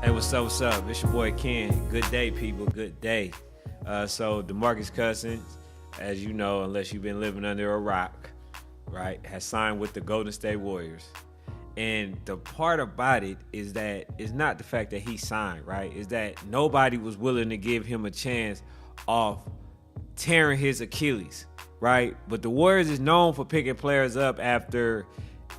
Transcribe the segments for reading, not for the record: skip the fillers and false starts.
Hey, what's up? It's your boy Ken. Good day, people. Good day. So DeMarcus Cousins, as you know, unless you've been living under a rock, right, has signed with the Golden State Warriors. And the part about it is that it's not the fact that he signed, right? Is that nobody was willing to give him a chance off tearing his Achilles, right? But the Warriors is known for picking players up after,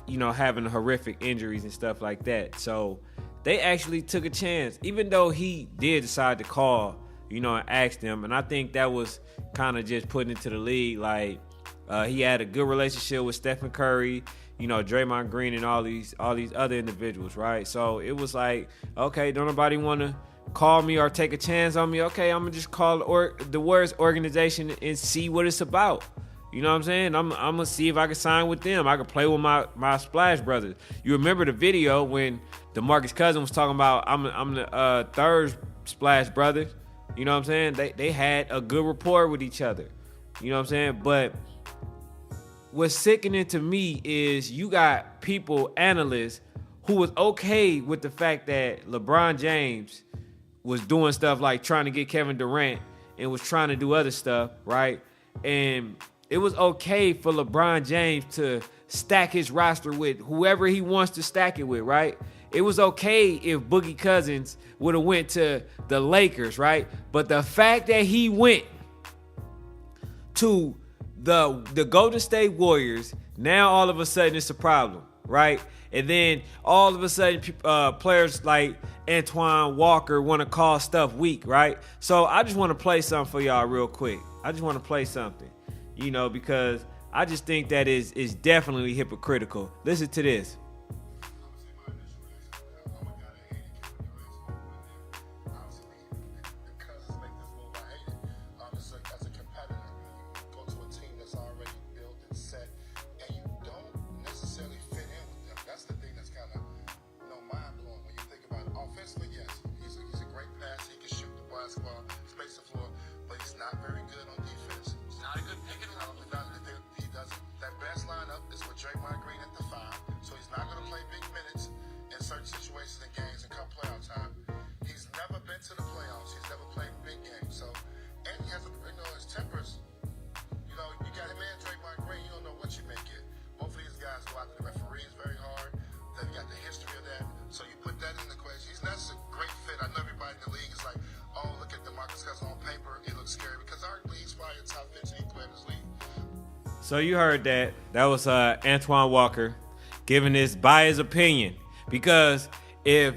having horrific injuries and stuff like that. So they actually took a chance, even though he did decide to call, and ask them. And I think that was kind of just putting into the league. Like, he had a good relationship with Stephen Curry, Draymond Green and all these other individuals, right? So it was like, okay, don't nobody want to call me or take a chance on me. Okay, I'm going to just call the Warriors organization and see what it's about. You know what I'm saying? I'm going to see if I can sign with them. I can play with my Splash Brothers. You remember the video when DeMarcus Cousins was talking about I'm the third Splash Brother. You know what I'm saying? They had a good rapport with each other. You know what I'm saying? But what's sickening to me is you got people, analysts, who was okay with the fact that LeBron James was doing stuff like trying to get Kevin Durant and was trying to do other stuff, right? And it was okay for LeBron James to stack his roster with whoever he wants to stack it with, right? It was okay if Boogie Cousins would have went to the Lakers, right? But the fact that he went to the Golden State Warriors, now all of a sudden it's a problem, right? And then all of a sudden players like Antoine Walker want to call stuff weak, right? So I just want to play something for y'all real quick. I just want to play something, because I just think that is definitely hypocritical. Listen to this. Draymond Green at the 5, so he's not going to play big minutes in certain situations and games and come playoff time. He's never been to the playoffs. He's never played big games. So, and he has his tempers. You got him and Draymond Green. You don't know what you may get. Both of these guys go out to the referees very hard. They've got the history of that. So you put that in the equation. He's not a great fit. I know everybody in the league is like, oh, look at DeMarcus Cousins on paper. It looks scary because our league's probably a top 15 player in this league. So you heard that. That was Antoine Walker giving his biased opinion. Because if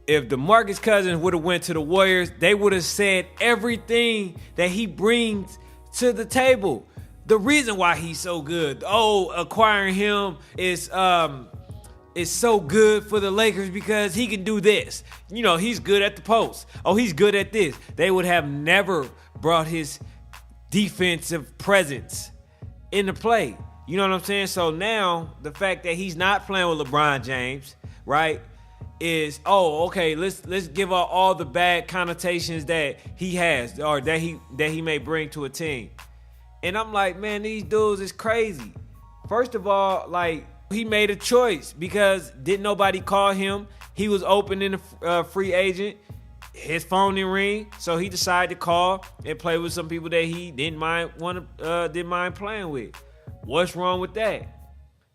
DeMarcus Cousins would have went to the Warriors, they would have said everything that he brings to the table. The reason why he's so good. Acquiring him is so good for the Lakers because he can do this. He's good at the post. He's good at this. They would have never brought his defensive presence into play. You know what I'm saying? So now the fact that he's not playing with LeBron James, right, is okay, let's give out all the bad connotations that he has or that he may bring to a team. And I'm like, man, these dudes is crazy. First of all, like, he made a choice because didn't nobody call him. He was open in the free agent. His phone didn't ring, so he decided to call and play with some people that he didn't mind playing with. What's wrong with that?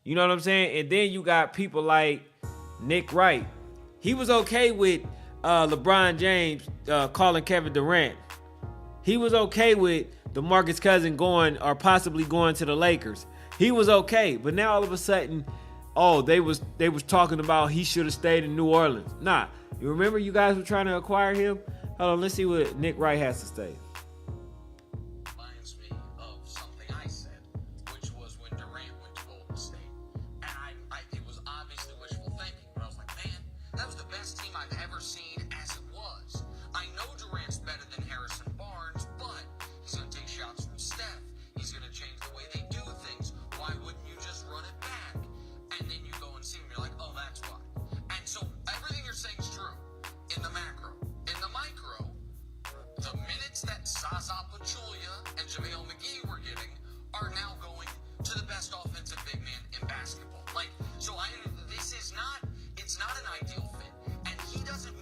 You know what I'm saying? And then you got people like Nick Wright. He was okay with LeBron James calling Kevin Durant. He was okay with DeMarcus Cousins possibly going to the Lakers. He was okay, but now all of a sudden, they was talking about he should have stayed in New Orleans. Nah. You remember you guys were trying to acquire him? Hold on, let's see what Nick Wright has to say. Reminds me of something I said, which was when Durant went to Golden State. And it was obviously wishful thinking, but I was like, man, that was the best team I've ever seen as it was. I know Durant's better than Harrison Barnes, but he's going to take shots from Steph. He's going to change the way they do things. Why wouldn't you just run it back? And then you go and see him, you're like, oh, that's why. And so everything you're saying is true. In the macro. In the micro, the minutes that Zaza Pachulia and JaVale McGee were getting are now going to the best offensive big man in basketball. It's not an ideal fit. And he doesn't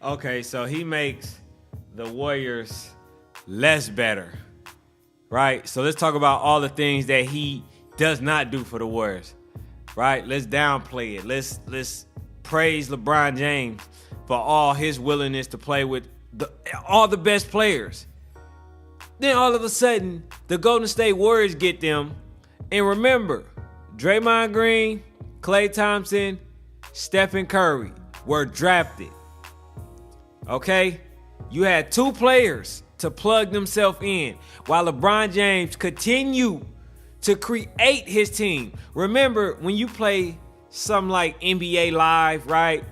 Okay, so he makes the Warriors less better, right? So let's talk about all the things that he does not do for the Warriors, right? Let's downplay it. Let's praise LeBron James for all his willingness to play with all the best players. Then all of a sudden, the Golden State Warriors get them. And remember, Draymond Green, Klay Thompson, Stephen Curry were drafted. Okay? You had 2 players to plug themselves in while LeBron James continued to create his team. Remember, when you play something like NBA Live, right?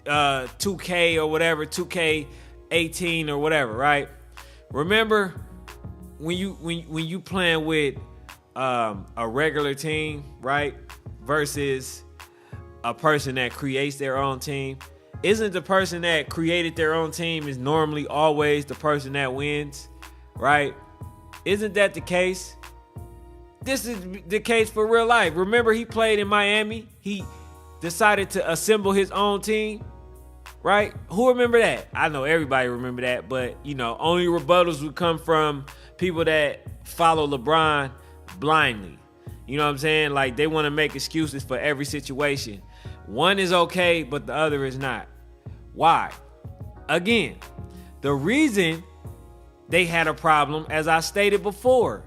2K or whatever, 2K18 or whatever, right? Remember when you playing with a regular team, right? Versus a person that creates their own team. Isn't the person that created their own team is normally always the person that wins, right? Isn't that the case? This is the case for real life. Remember, he played in Miami. He decided to assemble his own team, right? Who remember that? I know everybody remember that, but, only rebuttals would come from people that follow LeBron blindly. You know what I'm saying? Like, they want to make excuses for every situation. One is okay, but the other is not. Why? Again, the reason they had a problem, as I stated before,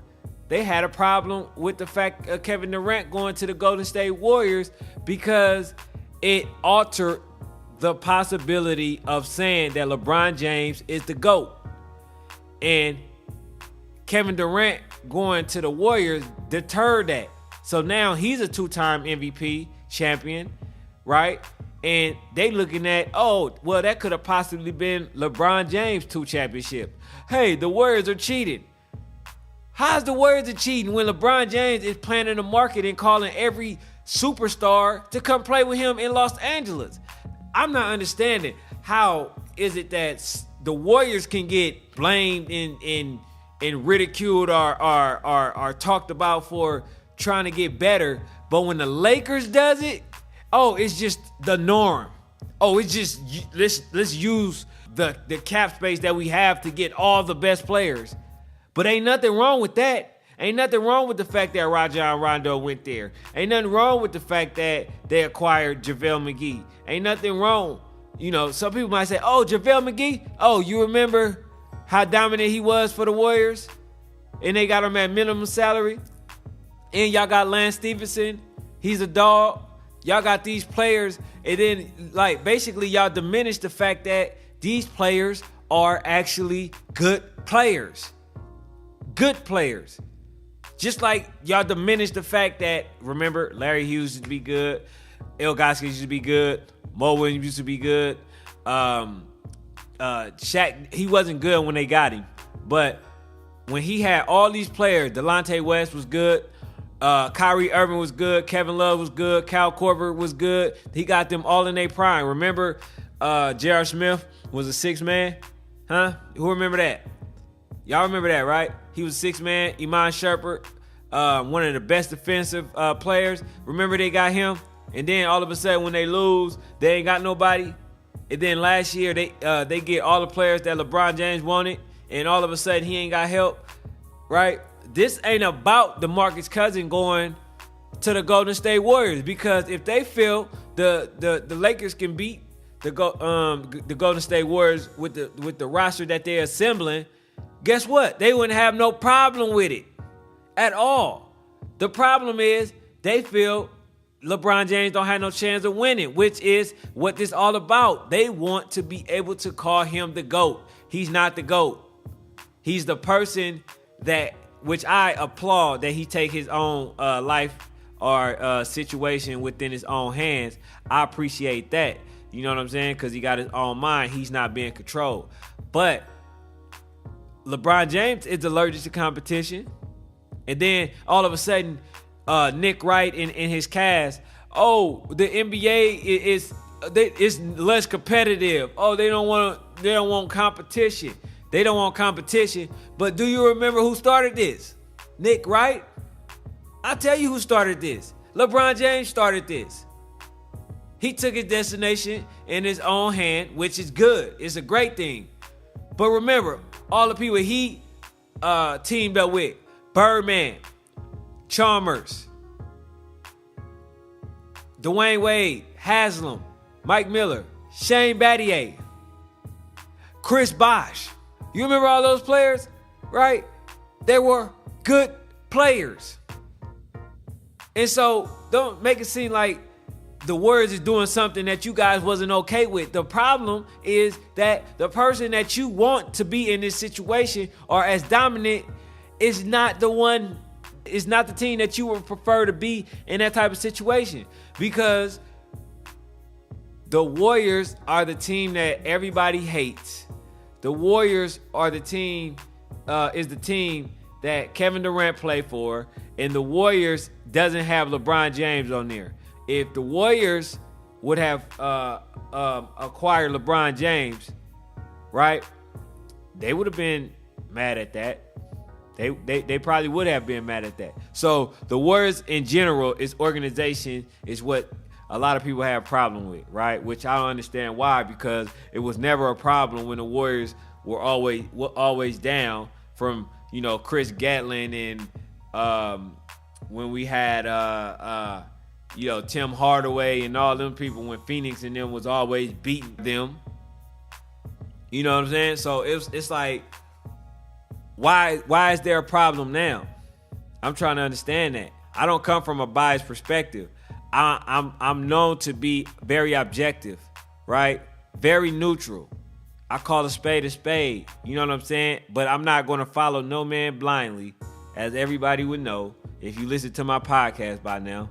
they had a problem with the fact of Kevin Durant going to the Golden State Warriors because it altered the possibility of saying that LeBron James is the GOAT. And Kevin Durant going to the Warriors deterred that. So now he's a 2-time MVP champion, right? And they looking at, that could have possibly been LeBron James 2 championship. Hey, the Warriors are cheating. How's the Warriors are cheating when LeBron James is planning the market and calling every superstar to come play with him in Los Angeles? I'm not understanding how is it that the Warriors can get blamed and ridiculed or talked about for trying to get better, but when the Lakers does it, it's just the norm. It's just let's use the cap space that we have to get all the best players. But ain't nothing wrong with that. Ain't nothing wrong with the fact that Rajon Rondo went there. Ain't nothing wrong with the fact that they acquired JaVale McGee. Ain't nothing wrong. Some people might say, JaVale McGee? You remember how dominant he was for the Warriors? And they got him at minimum salary? And y'all got Lance Stevenson. He's a dog. Y'all got these players. And then, basically y'all diminish the fact that these players are actually good players. Good players. Just like y'all diminish the fact that, remember, Larry Hughes used to be good. El Goski used to be good. Mo Williams used to be good. Shaq, he wasn't good when they got him. But when he had all these players, Delonte West was good. Kyrie Irving was good. Kevin Love was good. Kyle Korver was good. He got them all in their prime. Remember, J.R. Smith was a 6 man? Huh? Who remember that? Y'all remember that, right? He was 6 man. Iman Shumpert, one of the best defensive players. Remember they got him? And then all of a sudden when they lose, they ain't got nobody. And then last year they get all the players that LeBron James wanted, and all of a sudden he ain't got help, right? This ain't about DeMarcus Cousins going to the Golden State Warriors, because if they feel the Lakers can beat the Golden State Warriors with the roster that they're assembling, guess what? They wouldn't have no problem with it at all. The problem is they feel LeBron James don't have no chance of winning, which is what this all about. They want to be able to call him the GOAT. He's not the GOAT. He's the person that, which I applaud, that he take his own life or situation within his own hands. I appreciate that. You know what I'm saying? Because he got his own mind. He's not being controlled. But LeBron James is allergic to competition. And then all of a sudden, Nick Wright in his cast, the NBA is less competitive. They don't want competition. They don't want competition. But do you remember who started this? Nick Wright? I'll tell you who started this. LeBron James started this. He took his destination in his own hand, which is good. It's a great thing. But remember, all the people he teamed up with, Birdman, Chalmers, Dwayne Wade, Haslam, Mike Miller, Shane Battier, Chris Bosh. You remember all those players, right? They were good players. And so don't make it seem like the Warriors is doing something that you guys wasn't okay with. The problem is that the person that you want to be in this situation or as dominant is not the one, is not the team that you would prefer to be in that type of situation. Because the Warriors are the team that everybody hates. The Warriors are the team, is the team that Kevin Durant played for, and the Warriors doesn't have LeBron James on there. If the Warriors would have acquired LeBron James, right, they would have been mad at that. They probably would have been mad at that. So the Warriors in general, its organization is what a lot of people have a problem with, right? Which I don't understand why, because it was never a problem when the Warriors were always down from, you know, Chris Gatlin and when we had you know, Tim Hardaway and all them people, when Phoenix and them was always beating them. You know what I'm saying? So it's like, why is there a problem now? I'm trying to understand that. I don't come from a biased perspective. I'm known to be very objective, right? Very neutral. I call a spade a spade. You know what I'm saying? But I'm not going to follow no man blindly, as everybody would know if you listen to my podcast by now,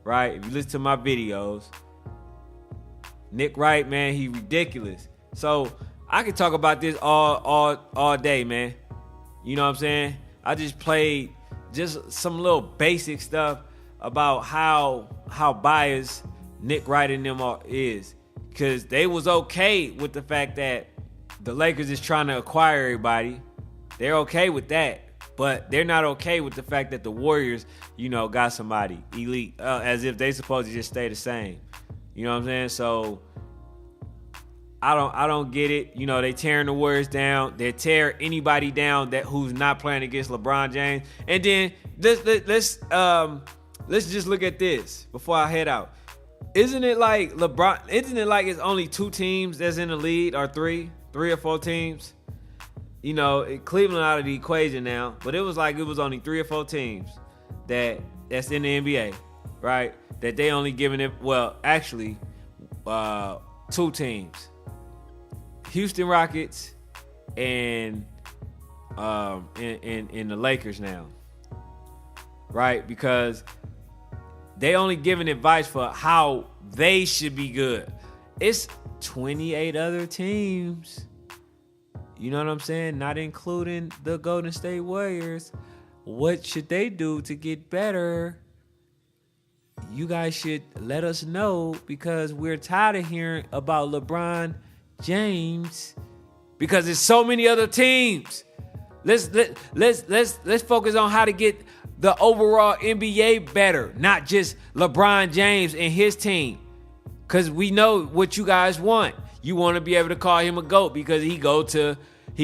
right? If you listen to my videos, Nick Wright, man, he ridiculous. So I could talk about this all day, man. You know what I'm saying? I just played just some little basic stuff about how biased Nick Wright and them is, because they was okay with the fact that the Lakers is trying to acquire everybody. They're okay with that, but they're not okay with the fact that the Warriors, you know, got somebody elite, as if they supposed to just stay the same. You know what I'm saying? So I don't get it. You know, they tearing the Warriors down. They tear anybody down that who's not playing against LeBron James. And then let's just look at this before I head out. Isn't it like it's only 2 teams that's in the lead, or 3 or 4 teams? You know, Cleveland out of the equation now, but it was only 3 or 4 teams that's in the NBA, right? That they only giving it, well, actually, 2 teams. Houston Rockets and the Lakers now, right? Because they only giving advice for how they should be good. It's 28 other teams. You know what I'm saying? Not including the Golden State Warriors. What should they do to get better? You guys should let us know, because we're tired of hearing about LeBron James, because there's so many other teams. Let's focus on how to get the overall NBA better, not just LeBron James and his team. Because we know what you guys want. You want to be able to call him a GOAT because he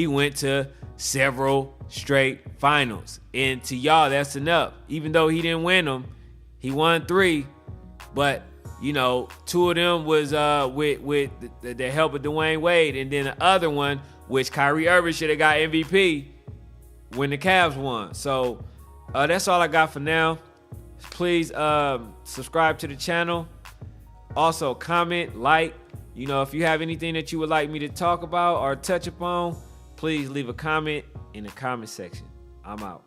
went to several straight finals. And to y'all, that's enough. Even though he didn't win them, he won 3. But, you know, 2 of them was with the help of Dwayne Wade. And then the other one, which Kyrie Irving should have got MVP when the Cavs won. So that's all I got for now. Please subscribe to the channel. Also, comment, like. You know, if you have anything that you would like me to talk about or touch upon, please leave a comment in the comment section. I'm out.